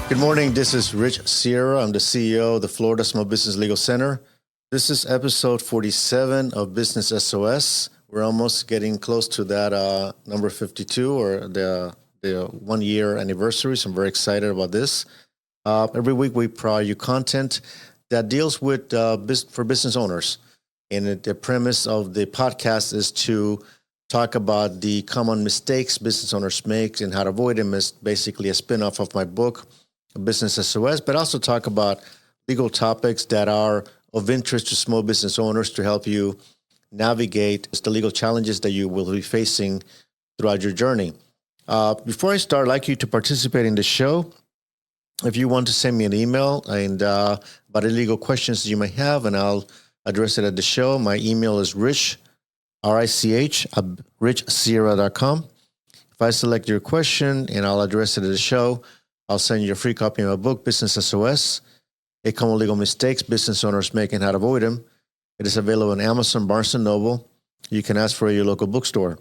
Good morning. This is Rich Sierra. I'm the CEO of the Florida Small Business Legal Center. This is episode 47 of Business SOS. We're almost getting close to that number 52 or the 1 year anniversary. So I'm very excited about this. Every week we provide you content that deals with for business owners. And the premise of the podcast is to talk about the common mistakes business owners make and how to avoid them. Is basically a spinoff of my book, Business SOS, but also talk about legal topics that are of interest to small business owners to help you navigate the legal challenges that you will be facing throughout your journey. Before I start, I'd like you to participate in the show. If you want to send me an email and about the legal questions you may have, and I'll address it at the show. My email is rich, R-I-C-H, at richsierra.com. If I select your question and I'll address it at the show, I'll send you a free copy of my book, Business SOS, A Common Legal Mistakes Business Owners Make and How to Avoid Them. It is available on Amazon, Barnes & Noble. You can ask for your local bookstore.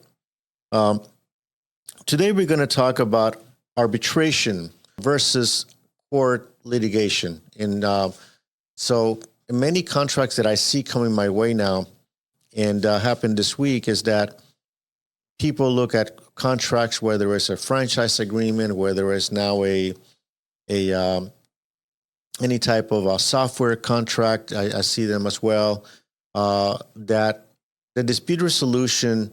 Today we're going to talk about arbitration versus court litigation. So many contracts that I see coming my way now and happened this week is that people look at contracts where there is a franchise agreement, where there is now any type of a software contract. I see them as well. That the dispute resolution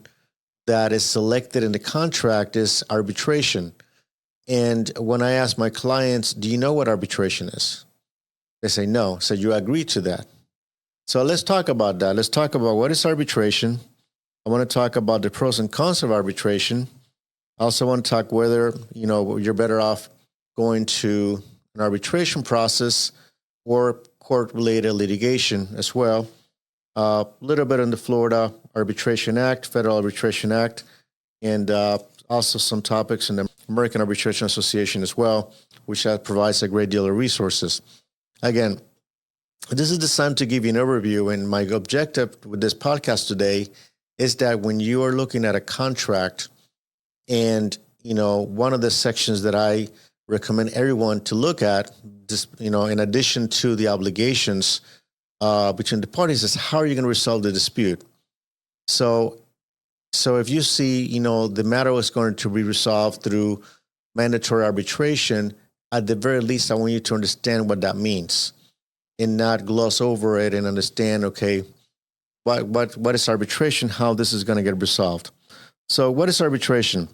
that is selected in the contract is arbitration. And when I ask my clients, do you know what arbitration is? They say no. So you agree to that. So let's talk about that. Let's talk about what is arbitration. I want to talk about the pros and cons of arbitration. I also want to talk whether, you're better off going to an arbitration process or court-related litigation as well. A little bit on the Florida Arbitration Act, Federal Arbitration Act, and also some topics in the American Arbitration Association as well, which provides a great deal of resources. Again, this is designed to give you an overview, and my objective with this podcast today is that when you are looking at a contract and, one of the sections that I recommend everyone to look at, just, in addition to the obligations between the parties, is how are you going to resolve the dispute? So if you see, the matter is going to be resolved through mandatory arbitration, at the very least, I want you to understand what that means and not gloss over it and understand, okay, what is arbitration, how this is going to get resolved. So what is arbitration?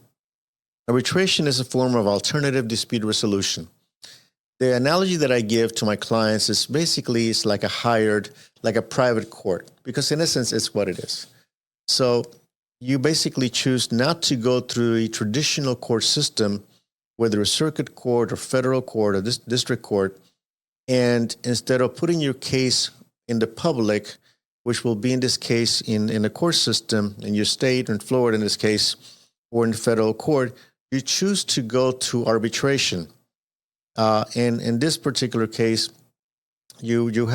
Arbitration is a form of alternative dispute resolution. The analogy that I give to my clients is basically it's like a private court, because in essence, it's what it is. So you basically choose not to go through a traditional court system, whether a circuit court or federal court or district court, and instead of putting your case in the public, which will be in this case in a court system in your state, in Florida in this case, or in the federal court, you choose to go to arbitration. And in this particular case, you can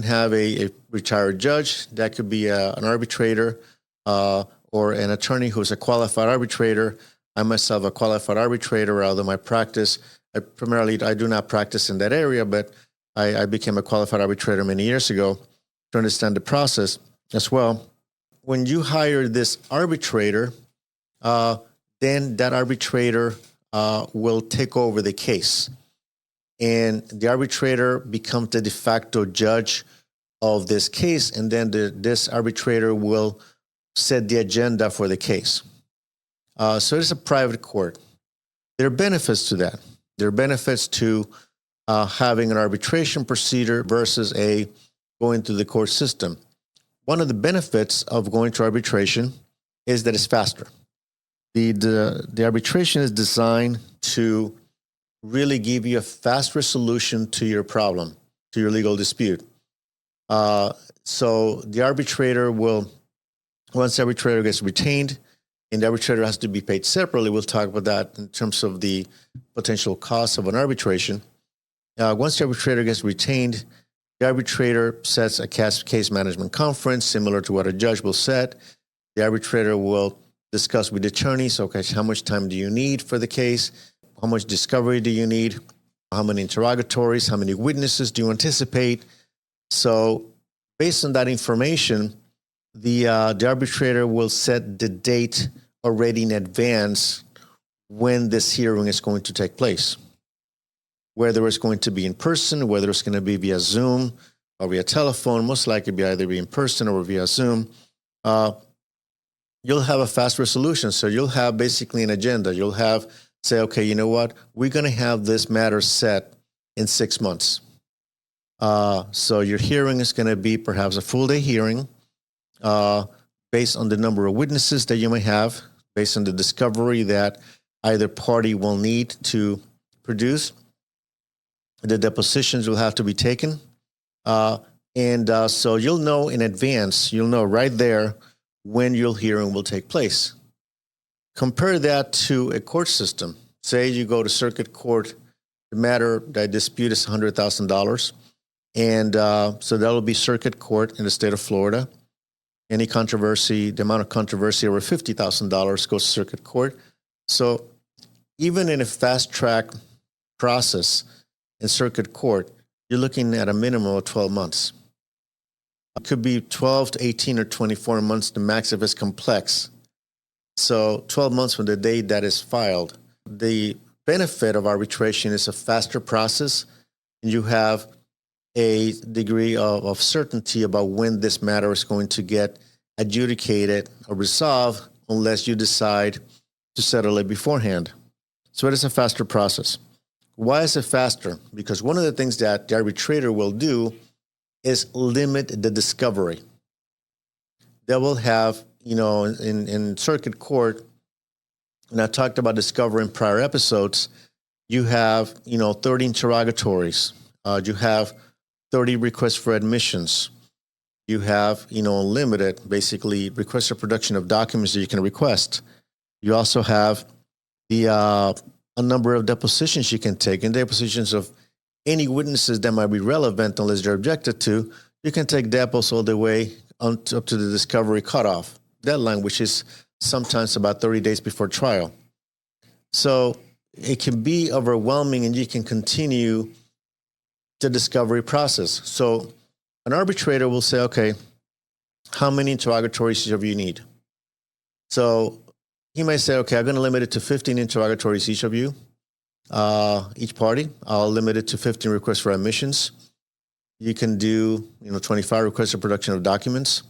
have a retired judge that could be an arbitrator or an attorney who's a qualified arbitrator. I myself a qualified arbitrator, although my practice, I do not practice in that area, but I became a qualified arbitrator many years ago to understand the process as well. When you hire this arbitrator, then that arbitrator will take over the case. And the arbitrator becomes the de facto judge of this case, and then this arbitrator will set the agenda for the case. So it's a private court. There are benefits to that. There are benefits to having an arbitration procedure versus going through the court system. One of the benefits of going to arbitration is that it's faster. The arbitration is designed to really give you a fast resolution to your problem, to your legal dispute. So the arbitrator once the arbitrator gets retained, and the arbitrator has to be paid separately, we'll talk about that in terms of the potential cost of an arbitration. Once the arbitrator gets retained, the arbitrator sets a case management conference similar to what a judge will set. The arbitrator will discuss with the attorneys, okay, how much time do you need for the case? How much discovery do you need? How many interrogatories? How many witnesses do you anticipate? So based on that information, the arbitrator will set the date already in advance when this hearing is going to take place. Whether it's going to be in person, whether it's going to be via Zoom or via telephone, most likely be either be in person or via Zoom, you'll have a fast resolution. So you'll have basically an agenda. You'll have say, okay, you know what? We're going to have this matter set in 6 months. So your hearing is going to be perhaps a full day hearing based on the number of witnesses that you may have, based on the discovery that either party will need to produce. The depositions will have to be taken. So you'll know in advance, you'll know right there when your hearing will take place. Compare that to a court system. Say you go to circuit court, the matter, that dispute is $100,000. And so that will be circuit court in the state of Florida. Any controversy, the amount of controversy over $50,000 goes to circuit court. So even in a fast track process in circuit court, you're looking at a minimum of 12 months. It could be 12 to 18 or 24 months, the max if it's complex. So 12 months from the date that is filed. The benefit of arbitration is a faster process, and you have a degree of certainty about when this matter is going to get adjudicated or resolved unless you decide to settle it beforehand. So it is a faster process. Why is it faster? Because one of the things that the arbitrator will do is limit the discovery. They will have, in circuit court, and I talked about discovery in prior episodes, you have, 30 interrogatories. You have 30 requests for admissions. You have, unlimited, basically, request for production of documents that you can request. You also have a number of depositions you can take, and depositions of any witnesses that might be relevant unless they're objected to. You can take depots all the way up to the discovery cutoff deadline, which is sometimes about 30 days before trial. So it can be overwhelming, and you can continue the discovery process. So an arbitrator will say, okay, how many interrogatories do you need? So he might say, okay, I'm going to limit it to 15 interrogatories each of you, each party. I'll limit it to 15 requests for admissions. You can do, 25 requests for production of documents.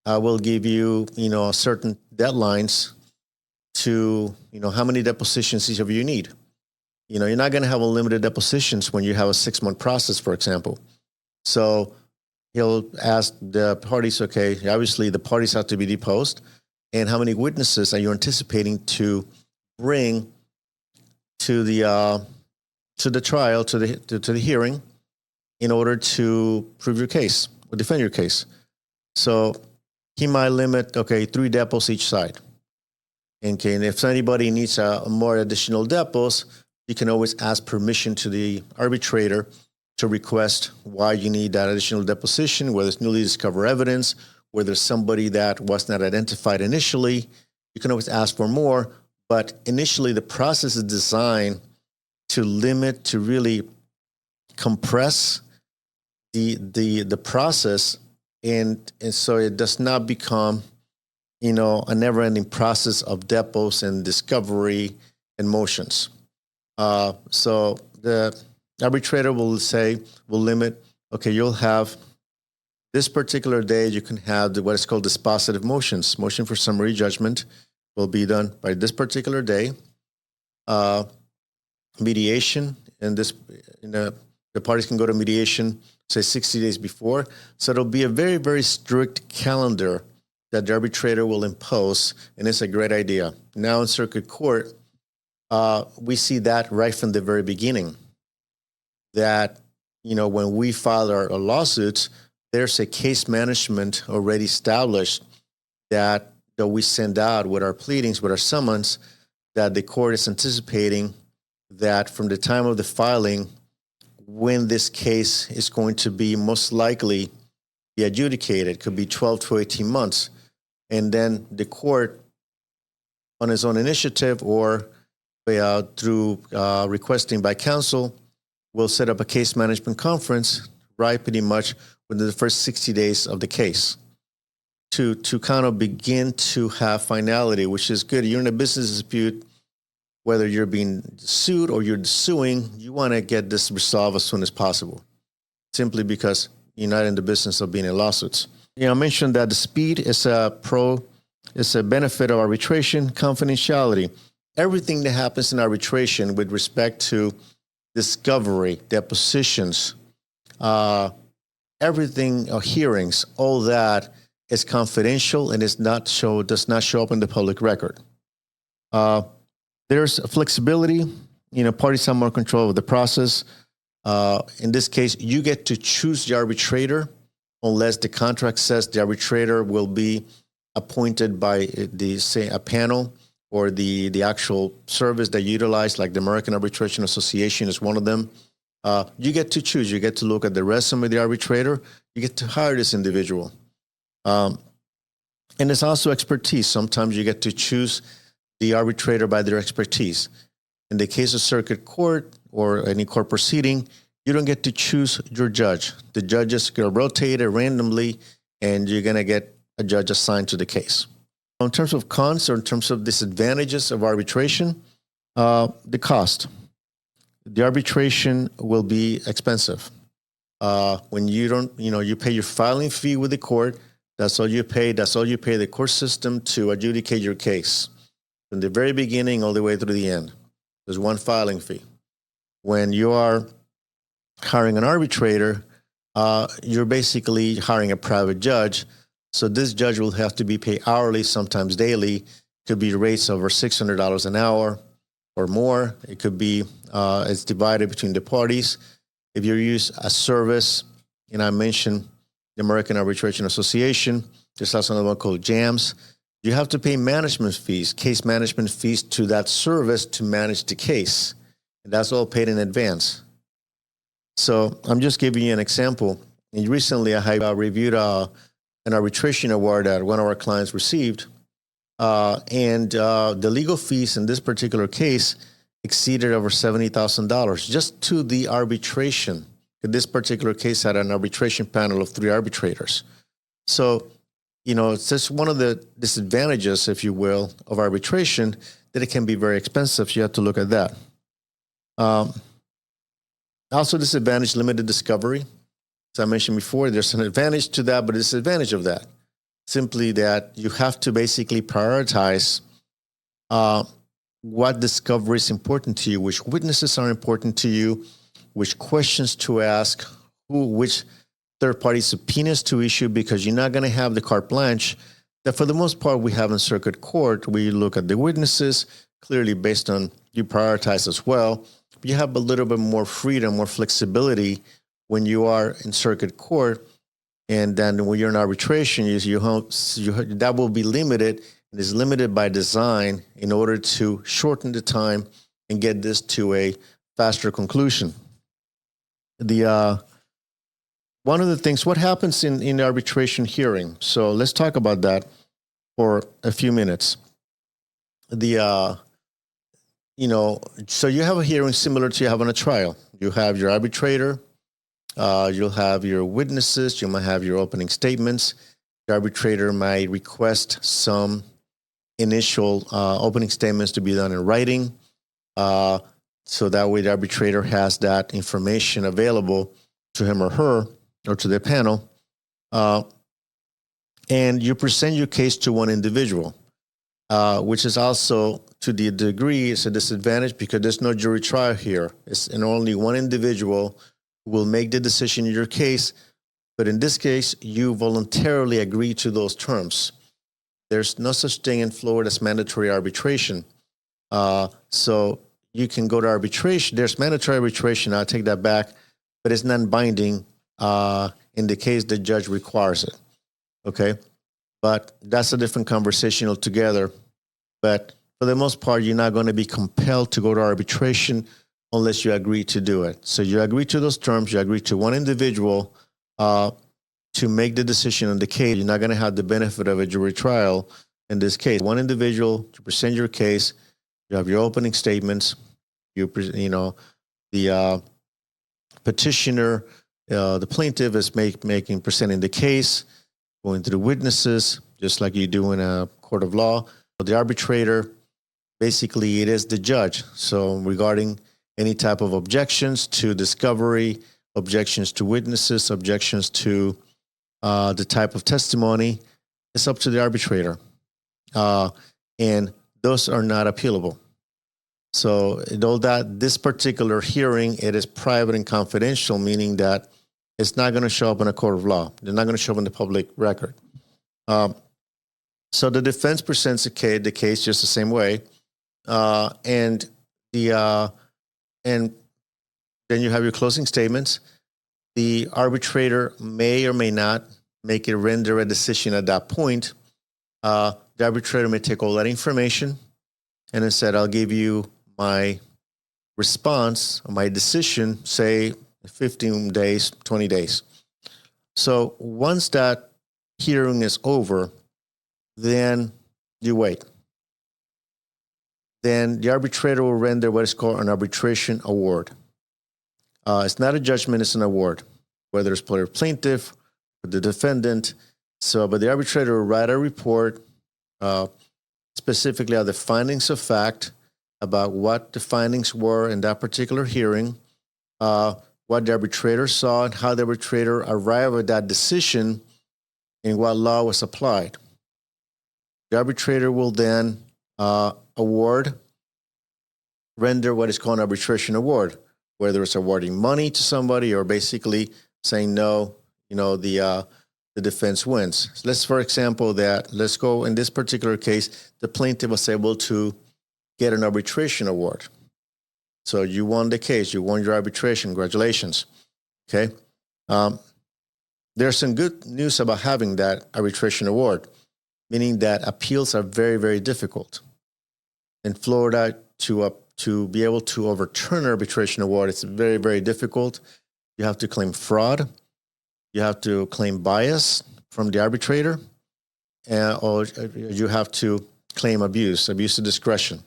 I will give you, certain deadlines to, how many depositions each of you need. You're not going to have unlimited depositions when you have a 6-month process, for example. So he'll ask the parties, okay, obviously the parties have to be deposed. And how many witnesses are you anticipating to bring to the trial, to the hearing, in order to prove your case or defend your case? So he might limit, 3 depots each side. Okay, and if anybody needs more additional depots, you can always ask permission to the arbitrator to request why you need that additional deposition, whether it's newly discovered evidence, where there's somebody that was not identified initially. You can always ask for more, but initially the process is designed to limit, to really compress the process, and so it does not become, a never-ending process of depots and discovery and motions. So the arbitrator will limit, okay, you'll have this particular day, you can have what is called dispositive motions. Motion for summary judgment will be done by this particular day. Mediation, and the parties can go to mediation, say 60 days before. So it'll be a very, very strict calendar that the arbitrator will impose, and it's a great idea. Now in circuit court, we see that right from the very beginning, that, when we file our lawsuits, there's a case management already established that we send out with our pleadings, with our summons, that the court is anticipating that from the time of the filing, when this case is going to be most likely be adjudicated, could be 12 to 18 months. And then the court, on its own initiative or through requesting by counsel, we'll set up a case management conference, right, pretty much within the first 60 days of the case to kind of begin to have finality, which is good. You're in a business dispute, whether you're being sued or you're suing, you want to get this resolved as soon as possible, simply because you're not in the business of being in lawsuits. I mentioned that the speed is a benefit of arbitration, confidentiality. Everything that happens in arbitration with respect to discovery, depositions, everything, hearings, all that is confidential and does not show up in the public record. There's flexibility. Parties have more control of the process. In this case, you get to choose the arbitrator unless the contract says the arbitrator will be appointed by a panel or the actual service that you utilize, like the American Arbitration Association is one of them. You get to choose. You get to look at the resume of the arbitrator. You get to hire this individual. And it's also expertise. Sometimes you get to choose the arbitrator by their expertise. In the case of circuit court or any court proceeding, you don't get to choose your judge. The judges get rotated randomly, and you're going to get a judge assigned to the case. In terms of cons or in terms of disadvantages of arbitration, the cost. The arbitration will be expensive. When you don't, you pay your filing fee with the court. That's all you pay. That's all you pay the court system to adjudicate your case. From the very beginning all the way through the end. There's one filing fee. When you are hiring an arbitrator, you're basically hiring a private judge. So this judge will have to be paid hourly, sometimes daily. Could be rates over $600 an hour or more. It could be, it's divided between the parties. If you use a service, and I mentioned the American Arbitration Association, there's also another one called JAMS. You have to pay management fees, case management fees to that service to manage the case. And that's all paid in advance. So I'm just giving you an example. And recently I have reviewed an arbitration award that one of our clients received. And the legal fees in this particular case exceeded over $70,000 just to the arbitration. This particular case had an arbitration panel of 3 arbitrators. So, it's just one of the disadvantages, if you will, of arbitration, that it can be very expensive. You have to look at that. Also, disadvantage, limited discovery. As I mentioned before, there's an advantage to that, but a disadvantage of that. Simply that you have to basically prioritize what discovery is important to you, which witnesses are important to you, which questions to ask, which third-party subpoenas to issue, because you're not going to have the carte blanche that for the most part we have in circuit court. We look at the witnesses, clearly based on you prioritize as well. You have a little bit more freedom, more flexibility when you are in circuit court. And then when you're in arbitration, that will be limited. It is limited by design in order to shorten the time and get this to a faster conclusion. One of the things, what happens in the arbitration hearing? So let's talk about that for a few minutes. So you have a hearing similar to you have on a trial. You have your arbitrator, you'll have your witnesses, you might have your opening statements. The arbitrator might request some initial opening statements to be done in writing. So that way the arbitrator has that information available to him or her or to the panel. And you present your case to one individual, which is also to the degree it's a disadvantage because there's no jury trial here. It's only one individual who will make the decision in your case. But in this case, you voluntarily agree to those terms. There's no such thing in Florida as mandatory arbitration. So you can go to arbitration. There's mandatory arbitration. I'll take that back, but it's non-binding in the case the judge requires it. Okay, but that's a different conversation altogether. But for the most part, you're not going to be compelled to go to arbitration unless you agree to do it. So you agree to those terms. You agree to one individual to make the decision on the case. You're not going to have the benefit of a jury trial in this case. One individual to present your case. You have your opening statements. The petitioner, the plaintiff is presenting the case, going through witnesses, just like you do in a court of law. The arbitrator, basically, it is the judge. So regarding any type of objections to discovery, objections to witnesses, objections to the type of testimony, it's up to the arbitrator. And those are not appealable. So though that this particular hearing, it is private and confidential, meaning that it's not going to show up in a court of law. They're not going to show up in the public record. So the defense presents the case just the same way. And then you have your closing statements. The arbitrator may or may not render a decision at that point. The arbitrator may take all that information and then said, I'll give you my response, my decision, say 15 days, 20 days. So once that hearing is over, then you wait. Then the arbitrator will render what is called an arbitration award. It's not a judgment, it's an award, whether it's for the plaintiff or the defendant. But the arbitrator will write a report specifically on the findings of fact about what the findings were in that particular hearing, what the arbitrator saw, and how the arbitrator arrived at that decision and what law was applied. The arbitrator will then render what is called an arbitration award, whether it's awarding money to somebody or basically saying no, the defense wins. So for example, let's go in this particular case, the plaintiff was able to get an arbitration award. So you won the case, you won your arbitration, congratulations. Okay. There's some good news about having that arbitration award, meaning that appeals are very, very difficult. In Florida, to be able to overturn an arbitration award, it's very, very difficult. You have to claim fraud. You have to claim bias from the arbitrator, or you have to claim abuse of discretion.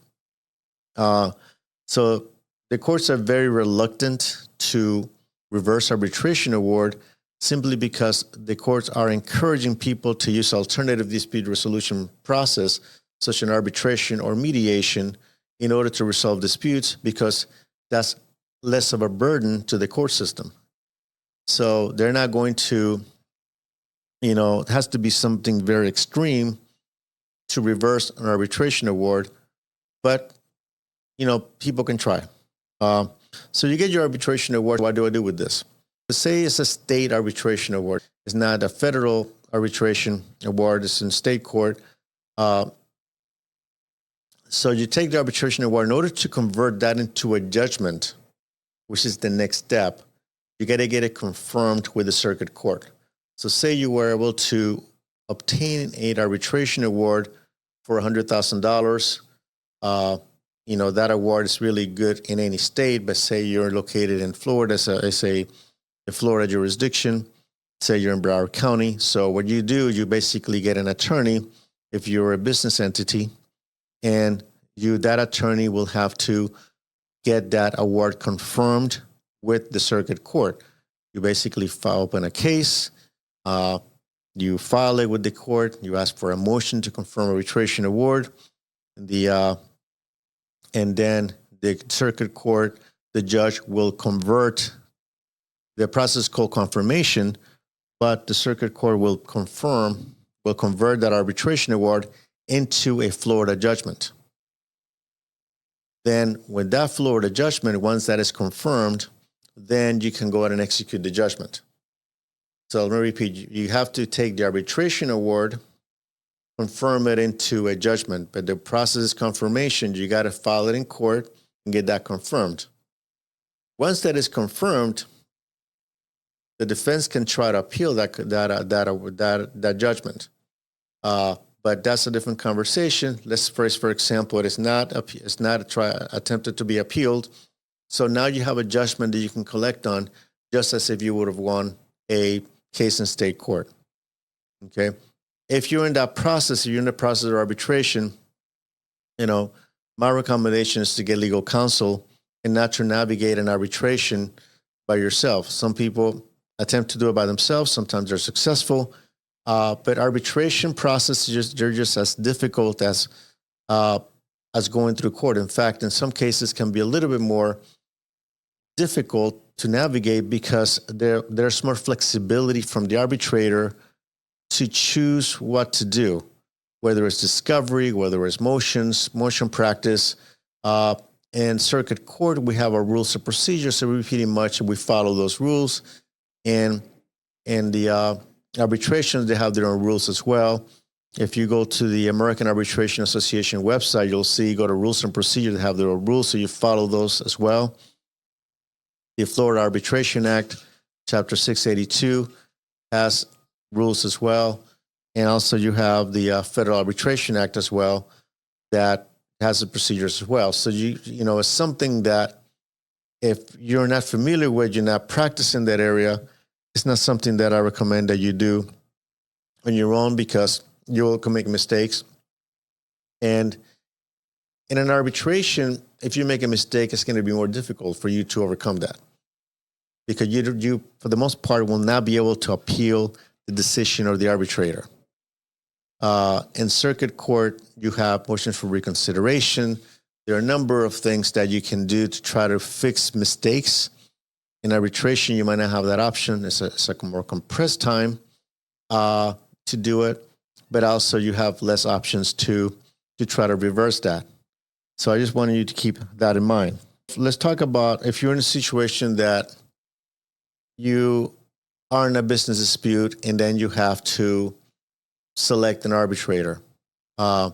So the courts are very reluctant to reverse arbitration award simply because the courts are encouraging people to use alternative dispute resolution process, such as arbitration or mediation, in order to resolve disputes, because that's less of a burden to the court system. So they're not going to, it has to be something very extreme to reverse an arbitration award, but, people can try. So you get your arbitration award. What do I do with this? Say it's a state arbitration award. It's not a federal arbitration award. It's in state court. So you take the arbitration award. In order to convert that into a judgment, which is the next step, you got to get it confirmed with the circuit court. So say you were able to obtain an arbitration award for $100,000. That award is really good in any state, but say you're located in Florida, as a Florida jurisdiction, say you're in Broward County. So what you do, you basically get an attorney if you're a business entity, and that attorney will have to get that award confirmed with the circuit court. You basically open a case, you file it with the court, you ask for a motion to confirm arbitration award, and then the circuit court, the judge will convert. The process called confirmation, but the circuit court will convert that arbitration award into a Florida judgment. Then with that Florida judgment, once that is confirmed, then you can go ahead and execute the judgment. So let me repeat, you have to take the arbitration award, confirm it into a judgment, but the process is confirmation. You got to file it in court and get that confirmed. Once that is confirmed, the defense can try to appeal that judgment. But that's a different conversation. Let's first, for example, it's not attempted to be appealed. So now you have a judgment that you can collect on, just as if you would have won a case in state court. Okay. If you're in that process, you're in the process of arbitration, my recommendation is to get legal counsel and not to navigate an arbitration by yourself. Some people attempt to do it by themselves. Sometimes they're successful, but arbitration processes they're just as difficult as going through court. In fact, in some cases, can be a little bit more difficult to navigate because there's more flexibility from the arbitrator to choose what to do, whether it's discovery, whether it's motion practice. In circuit court, we have our rules of procedure, so we pretty much we follow those rules. And in the arbitrations, they have their own rules as well. If you go to the American Arbitration Association website, you'll see, go to rules and procedure, they have their own rules, so you follow those as well. The Florida Arbitration Act, Chapter 682, has rules as well. And also you have the Federal Arbitration Act as well that has the procedures as well. So, it's something that if you're not familiar with, you're not practicing that area, it's not something that I recommend that you do on your own because you can make mistakes. And in an arbitration, if you make a mistake, it's going to be more difficult for you to overcome that because you, for the most part, will not be able to appeal the decision of the arbitrator. In circuit court, you have motions for reconsideration. There are a number of things that you can do to try to fix mistakes. In arbitration, you might not have that option. It's a more compressed time to do it, but also you have less options to try to reverse that. So I just wanted you to keep that in mind. Let's talk about if you're in a situation that you are in a business dispute and then you have to select an arbitrator. My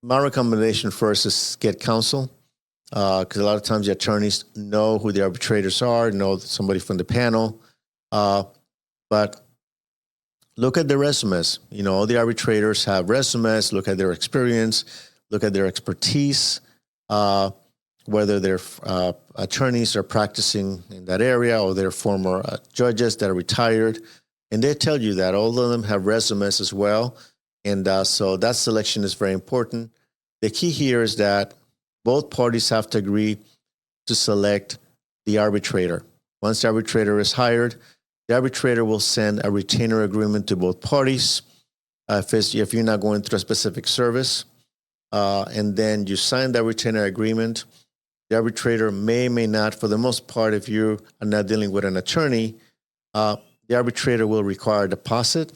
recommendation first is get counsel because a lot of times the attorneys know who the arbitrators are, know somebody from the panel, but look at their resumes. All the arbitrators have resumes. Look at their experience. Look at their expertise, whether they're attorneys are practicing in that area or they're former judges that are retired. And they tell you that all of them have resumes as well. And so that selection is very important. The key here is that both parties have to agree to select the arbitrator. Once the arbitrator is hired, the arbitrator will send a retainer agreement to both parties if you're not going through a specific service. And then you sign that retainer agreement. The arbitrator may not, for the most part, if you are not dealing with an attorney, the arbitrator will require a deposit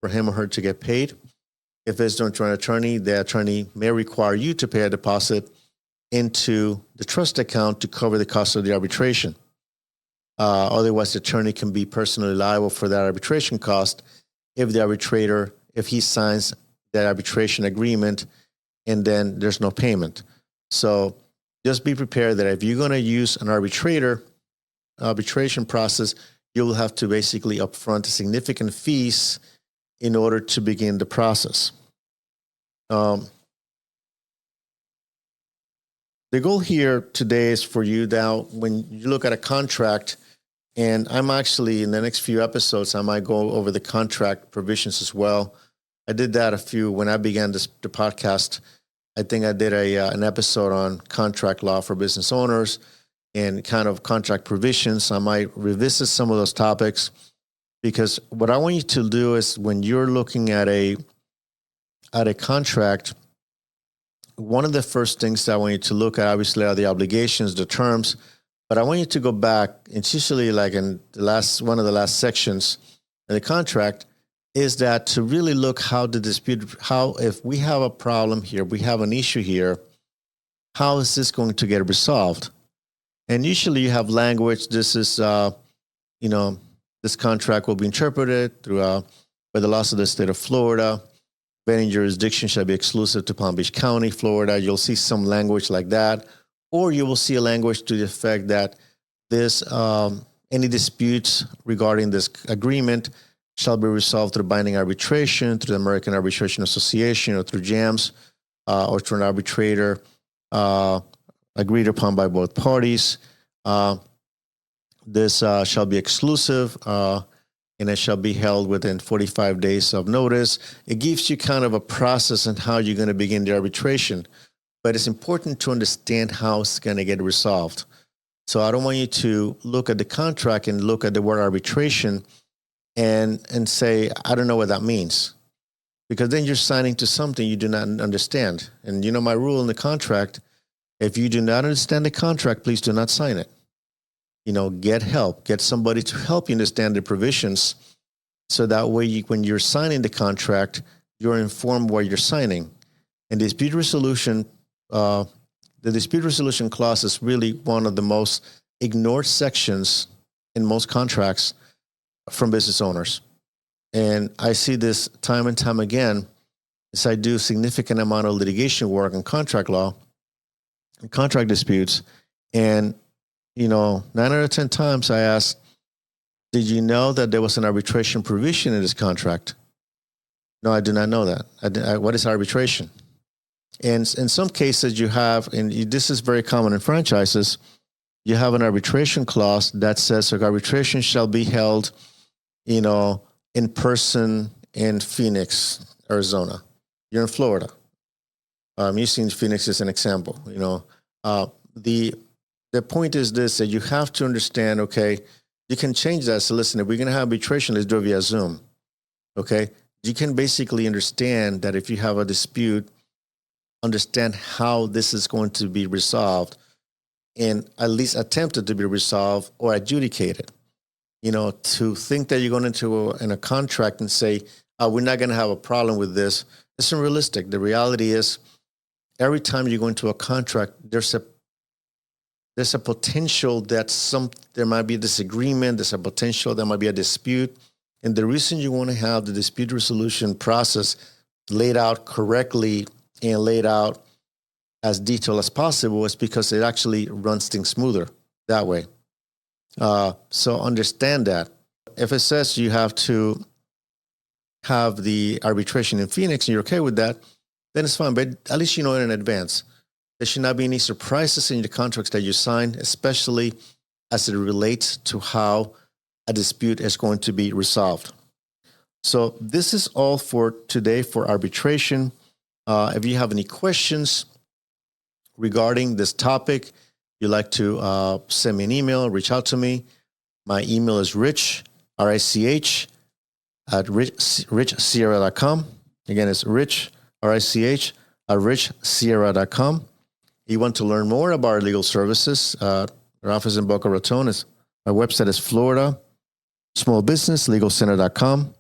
for him or her to get paid. If it's done through an attorney, the attorney may require you to pay a deposit into the trust account to cover the cost of the arbitration. Otherwise, the attorney can be personally liable for that arbitration cost if the arbitrator, if he signs that arbitration agreement and then there's no payment. So just be prepared that if you're going to use an arbitration process, you will have to basically upfront significant fees in order to begin the process. The goal here today is for you now, when you look at a contract, and I'm actually, in the next few episodes, I might go over the contract provisions as well. I did that when I began the podcast. I think I did an episode on contract law for business owners and kind of contract provisions. I might revisit some of those topics because what I want you to do is when you're looking at a contract, one of the first things that I want you to look at, obviously, are the obligations, the terms. But I want you to go back. It's usually like in one of the last sections of the contract is that to really look how if we have a problem here, we have an issue here, how is this going to get resolved? And usually you have language. This is, this contract will be interpreted through by the laws of the state of Florida. Vetting jurisdiction shall be exclusive to Palm Beach County, Florida. You'll see some language like that. Or you will see a language to the effect that any disputes regarding this agreement shall be resolved through binding arbitration, through the American Arbitration Association, or through JAMS, or through an arbitrator agreed upon by both parties. This shall be exclusive, and it shall be held within 45 days of notice. It gives you kind of a process on how you're going to begin the arbitration, but it's important to understand how it's going to get resolved. So I don't want you to look at the contract and look at the word arbitration and say, I don't know what that means. Because then you're signing to something you do not understand. And you know my rule in the contract, if you do not understand the contract, please do not sign it. Get help. Get somebody to help you understand the provisions. So that way, when you're signing the contract, you're informed what you're signing. And dispute resolution, the dispute resolution clause is really one of the most ignored sections in most contracts from business owners. And I see this time and time again as I do significant amount of litigation work in contract law and contract disputes. And 9 out of 10 times I ask, did you know that there was an arbitration provision in this contract? No, I do not know that. What is arbitration? And in some cases you have, and this is very common in franchises, you have an arbitration clause that says arbitration shall be held, in person in Phoenix, Arizona. You're in Florida. I'm using Phoenix as an example. The point is this, that you have to understand, okay, you can change that. So listen, if we're going to have arbitration, let's do it via Zoom. Okay. You can basically understand that if you have a dispute, understand how this is going to be resolved and at least attempted to be resolved or adjudicated. To think that you're going into in a contract and say, we're not going to have a problem with this, it's unrealistic. The reality is every time you go into a contract, there's a potential that there might be a disagreement. There's a potential there might be a dispute. And the reason you want to have the dispute resolution process laid out correctly and laid out as detailed as possible is because it actually runs things smoother that way. So understand that. If it says you have to have the arbitration in Phoenix and you're okay with that, then it's fine. But at least you know it in advance. There should not be any surprises in the contracts that you sign, especially as it relates to how a dispute is going to be resolved. So this is all for today for arbitration. If you have any questions regarding this topic, you'd like to send me an email, reach out to me. My email is rich, R-I-C-H, at richsierra.com. Again, it's rich, R-I-C-H, at richsierra.com. You want to learn more about our legal services, our office in Boca Raton, our website is Florida Small Business Legal Center.com.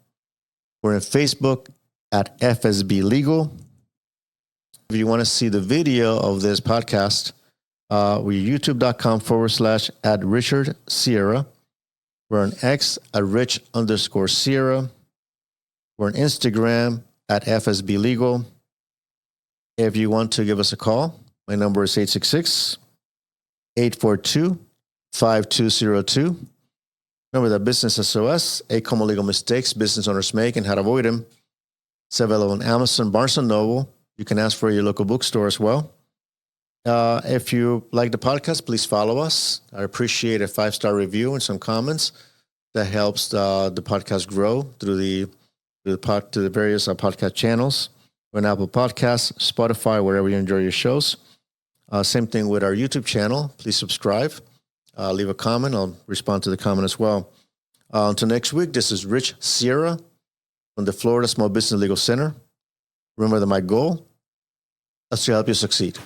We're on Facebook at FSB Legal. If you want to see the video of this podcast, we're youtube.com/ Richard Sierra. We're on X at Rich_Sierra. We're on Instagram at FSB Legal. If you want to give us a call, my number is 866-842-5202. Remember that Business SOS, 8 common legal mistakes business owners make and how to avoid them. It's available on Amazon, Barnes & Noble. You can ask for your local bookstore as well. If you like the podcast, please follow us. I appreciate a 5-star review and some comments. That helps the podcast grow through the various podcast channels. We're on Apple Podcasts, Spotify, wherever you enjoy your shows. Same thing with our YouTube channel. Please subscribe. Leave a comment. I'll respond to the comment as well. Until next week, this is Rich Sierra from the Florida Small Business Legal Center. Remember that my goal is to help you succeed.